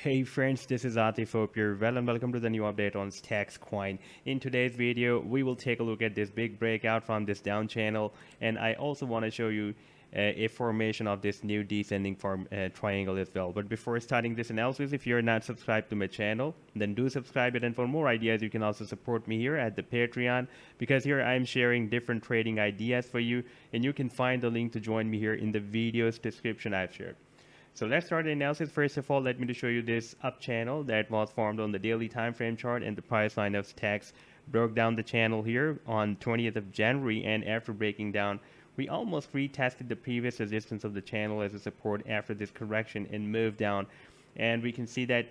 Hey friends, this is Atif. Hope you're well and welcome to the new update on STX coin. In today's video, we will take a look at this big breakout from this down channel, and I also want to show you a formation of this new descending triangle as well. But before starting this analysis, if you're not subscribed to my channel, then do subscribe it. And for more ideas, you can also support me here at the Patreon, because here I'm sharing different trading ideas for you, and you can find the link to join me here in the video's description I've shared. So let's start the analysis. First of all, let me to show you this up channel that was formed on the daily time frame chart, and the price line of STX broke down the channel here on 20th of January, and after breaking down, we almost retested the previous resistance of the channel as a support after this correction and moved down. And we can see that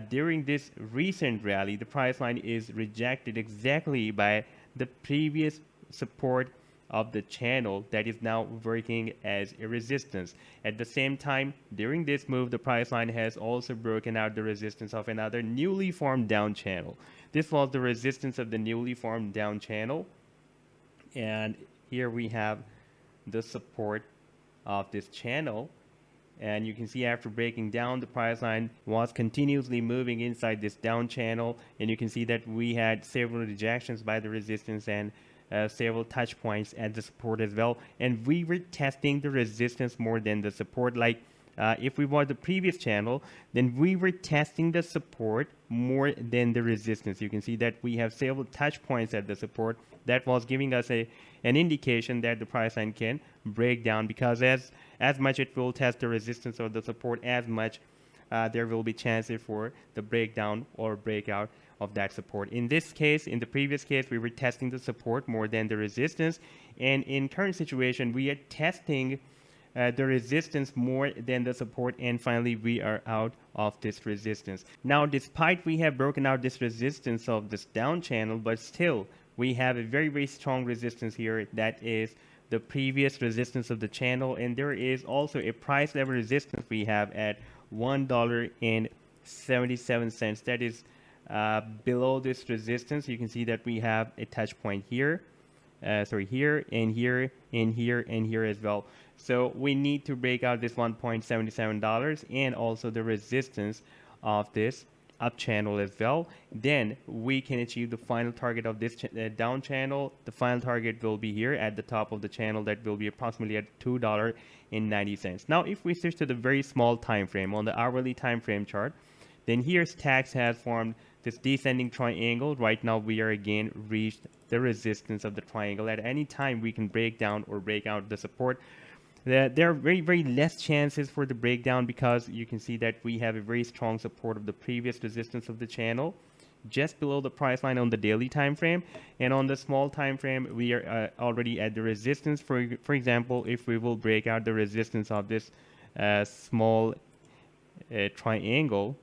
during this recent rally, the price line is rejected exactly by the previous support of the channel that is now working as a resistance. At the same time, during this move, the price line has also broken out the resistance of another newly formed down channel. This was the resistance of the newly formed down channel, and here we have the support of this channel. And you can see after breaking down, the price line was continuously moving inside this down channel, and you can see that we had several rejections by the resistance and several touch points at the support as well, and we were testing the resistance more than the support. Like if we watch the previous channel, then we were testing the support more than the resistance. You can see that we have several touch points at the support that was giving us an indication that the price line can break down, because as much it will test the resistance or the support, as much there will be chances for the breakdown or breakout of that support. In this case, in the previous case, we were testing the support more than the resistance, and in current situation, we are testing the resistance more than the support, and finally we are out of this resistance. Now, despite we have broken out this resistance of this down channel, but still we have a very strong resistance here, that is the previous resistance of the channel, and there is also a price level resistance we have at $1.77. That is below this resistance. You can see that we have a touch point here, here and here and here and here as well. So we need to break out this $1.77 and also the resistance of this up channel as well. Then we can achieve the final target of this down channel. The final target will be here at the top of the channel. That will be approximately at $2.90. Now, if we switch to the very small time frame on the hourly time frame chart, then here STX has formed this descending triangle. Right now we are again reached the resistance of the triangle. At any time we can break down or break out the support. There are very less chances for the breakdown, because you can see that we have a very strong support of the previous resistance of the channel just below the price line on the daily time frame, and on the small time frame we are already at the resistance. For example, if we will break out the resistance of this small triangle,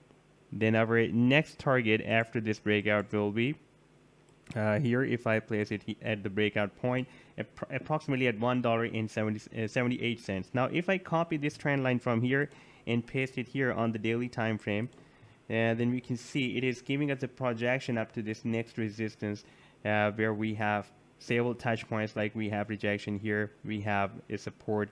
then our next target after this breakout will be here. If I place it at the breakout point, approximately at $1.78. Now, if I copy this trend line from here and paste it here on the daily time frame, then we can see it is giving us a projection up to this next resistance, where we have several touch points. Like we have rejection here, we have a support,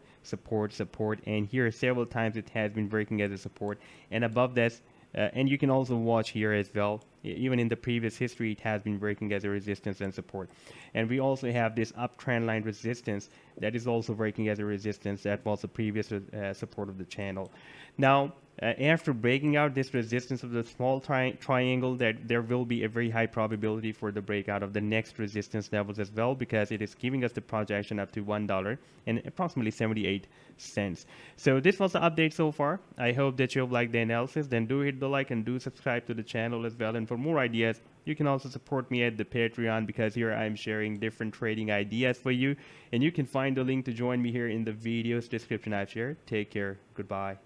and here several times it has been working as a support, and above this. And you can also watch here as well, even in the previous history, it has been working as a resistance and support. And we also have this uptrend line resistance that is also working as a resistance. That was the previous support of the channel. Now, after breaking out this resistance of the small triangle, that there will be a very high probability for the breakout of the next resistance levels as well, because it is giving us the projection up to $1 and approximately 78 cents. So this was the update so far. I hope that you've liked the analysis. Then do hit the like and do subscribe to the channel as well. And for more ideas, you can also support me at the Patreon, because here I'm sharing different trading ideas for you, and you can find the link to join me here in the video's description I've shared. Take care. Goodbye.